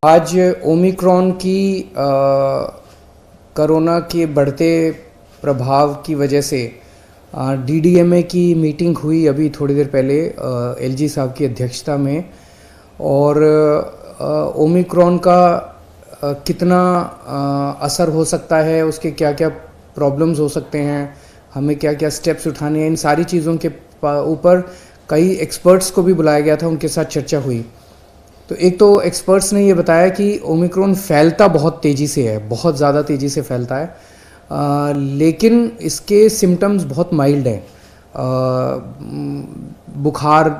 आज ओमिक्रॉन की कोरोना के बढ़ते प्रभाव की वजह से डीडीएमए की मीटिंग हुई अभी थोड़ी देर पहले एलजी साहब की अध्यक्षता में। और ओमिक्रॉन का कितना असर हो सकता है, उसके क्या क्या प्रॉब्लम्स हो सकते हैं, हमें क्या क्या स्टेप्स उठाने हैं, इन सारी चीज़ों के ऊपर कई एक्सपर्ट्स को भी बुलाया गया था, उनके साथ चर्चा हुई। तो एक तो एक्सपर्ट्स ने ये बताया कि ओमिक्रॉन फैलता बहुत तेज़ी से है, बहुत ज़्यादा तेज़ी से फैलता है, लेकिन इसके सिम्टम्स बहुत माइल्ड हैं। बुखार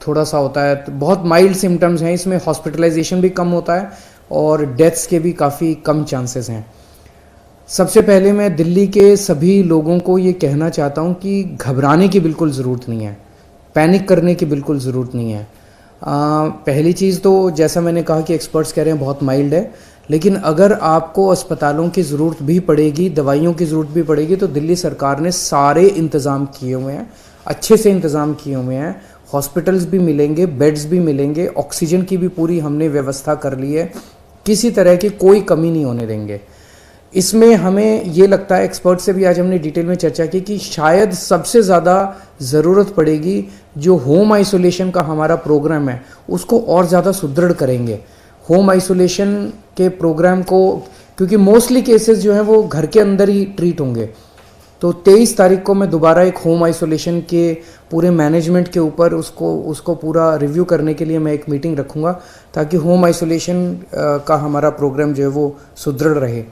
थोड़ा सा होता है, तो बहुत माइल्ड सिम्टम्स हैं, इसमें हॉस्पिटलाइजेशन भी कम होता है और डेथ्स के भी काफ़ी कम चांसेस हैं। सबसे पहले मैं दिल्ली के सभी लोगों को ये कहना चाहता हूँ कि घबराने की बिल्कुल ज़रूरत नहीं है, पैनिक करने की बिल्कुल ज़रूरत नहीं है। पहली चीज़ तो जैसा मैंने कहा कि एक्सपर्ट्स कह रहे हैं बहुत माइल्ड है, लेकिन अगर आपको अस्पतालों की ज़रूरत भी पड़ेगी, दवाइयों की ज़रूरत भी पड़ेगी, तो दिल्ली सरकार ने सारे इंतज़ाम किए हुए हैं, अच्छे से इंतज़ाम किए हुए हैं। हॉस्पिटल्स भी मिलेंगे, बेड्स भी मिलेंगे, ऑक्सीजन की भी पूरी हमने व्यवस्था कर ली है, किसी तरह की कोई कमी नहीं होने देंगे। इसमें हमें ये लगता है, एक्सपर्ट से भी आज हमने डिटेल में चर्चा की, कि शायद सबसे ज़्यादा ज़रूरत पड़ेगी जो होम आइसोलेशन का हमारा प्रोग्राम है उसको और ज़्यादा सुदृढ़ करेंगे। होम आइसोलेशन के प्रोग्राम को, क्योंकि मोस्टली केसेस जो हैं वो घर के अंदर ही ट्रीट होंगे, तो 23 तारीख को मैं दोबारा एक होम आइसोलेशन के पूरे मैनेजमेंट के ऊपर उसको पूरा रिव्यू करने के लिए मैं एक मीटिंग रखूँगा, ताकि होम आइसोलेशन का हमारा प्रोग्राम जो है वो सुदृढ़ रहे।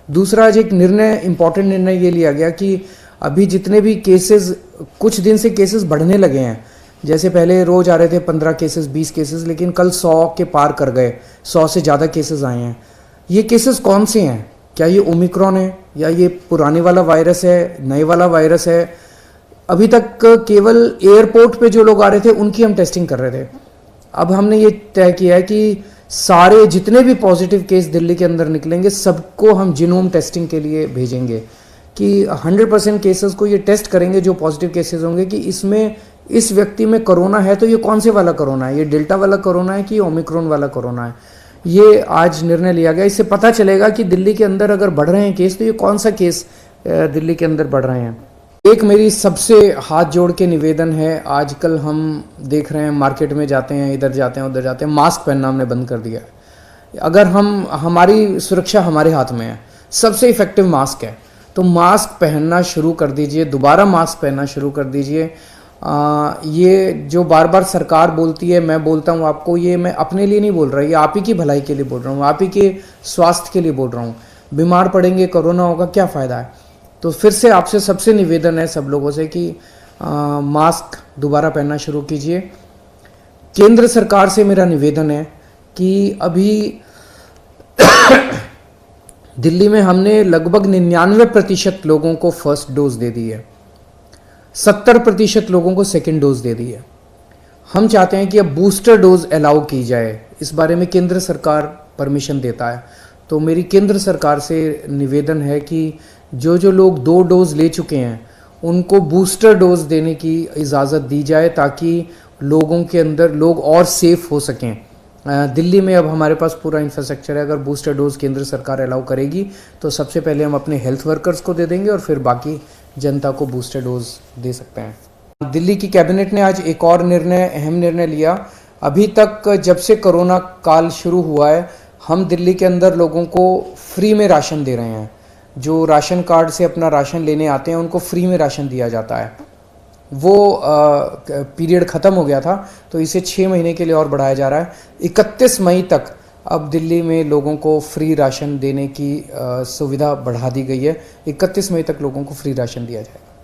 दूसरा, आज एक निर्णय, इम्पॉर्टेंट निर्णय ये लिया गया कि अभी जितने भी केसेस, कुछ दिन से केसेस बढ़ने लगे हैं, जैसे पहले रोज आ रहे थे 15 केसेस, 20 केसेस, लेकिन कल 100 के पार कर गए, 100 से ज़्यादा केसेस आए हैं। ये केसेस कौन से हैं? क्या ये ओमिक्रॉन है या ये पुराने वाला वायरस है, नए वाला वायरस है? अभी तक केवल एयरपोर्ट पे जो लोग आ रहे थे उनकी हम टेस्टिंग कर रहे थे। अब हमने ये तय किया है कि सारे जितने भी पॉजिटिव केस दिल्ली के अंदर निकलेंगे सबको हम जीनोम टेस्टिंग के लिए भेजेंगे, कि 100% केसेस को ये टेस्ट करेंगे जो पॉजिटिव केसेस होंगे, कि इसमें इस व्यक्ति में कोरोना है तो ये कौन से वाला कोरोना है, ये डेल्टा वाला कोरोना है कि ओमिक्रॉन वाला कोरोना है। ये आज निर्णय लिया गया। इससे पता चलेगा कि दिल्ली के अंदर अगर बढ़ रहे हैं केस, तो ये कौन सा केस दिल्ली के अंदर बढ़ रहे हैं। एक मेरी सबसे हाथ जोड़ के निवेदन है, आजकल हम देख रहे हैं मार्केट में जाते हैं, इधर जाते हैं उधर जाते हैं, मास्क पहनना हमने बंद कर दिया है। अगर हमारी सुरक्षा हमारे हाथ में है, सबसे इफेक्टिव मास्क है, तो मास्क पहनना शुरू कर दीजिए, दोबारा मास्क पहनना शुरू कर दीजिए। ये जो बार बार सरकार बोलती है, मैं बोलता हूँ आपको, ये मैं अपने लिए नहीं बोल रहा, ये आप ही की भलाई के लिए बोल रहा हूँ, आप ही के स्वास्थ्य के लिए बोल रहा हूँ। बीमार पड़ेंगे, कोरोना होगा, क्या फ़ायदा है? तो फिर से आपसे सबसे निवेदन है सब लोगों से कि मास्क दोबारा पहनना शुरू कीजिए। केंद्र सरकार से मेरा निवेदन है कि अभी दिल्ली में हमने लगभग 99% लोगों को फर्स्ट डोज दे दी है, 70% लोगों को सेकेंड डोज दे दी है। हम चाहते हैं कि अब बूस्टर डोज अलाउ की जाए, इस बारे में केंद्र सरकार परमिशन देता है। तो मेरी केंद्र सरकार से निवेदन है कि जो लोग 2 डोज ले चुके हैं उनको बूस्टर डोज देने की इजाज़त दी जाए, ताकि लोगों के अंदर लोग और सेफ हो सकें। दिल्ली में अब हमारे पास पूरा इंफ्रास्ट्रक्चर है, अगर बूस्टर डोज केंद्र सरकार अलाउ करेगी तो सबसे पहले हम अपने हेल्थ वर्कर्स को दे देंगे और फिर बाकी जनता को बूस्टर डोज दे सकते हैं। दिल्ली की कैबिनेट ने आज एक और अहम निर्णय लिया। अभी तक जब से कोरोना काल शुरू हुआ है, हम दिल्ली के अंदर लोगों को फ्री में राशन दे रहे हैं। जो राशन कार्ड से अपना राशन लेने आते हैं उनको फ्री में राशन दिया जाता है। वो पीरियड ख़त्म हो गया था, तो इसे 6 महीने के लिए और बढ़ाया जा रहा है। 31 मई तक अब दिल्ली में लोगों को फ्री राशन देने की सुविधा बढ़ा दी गई है। 31 मई तक लोगों को फ्री राशन दिया जाएगा।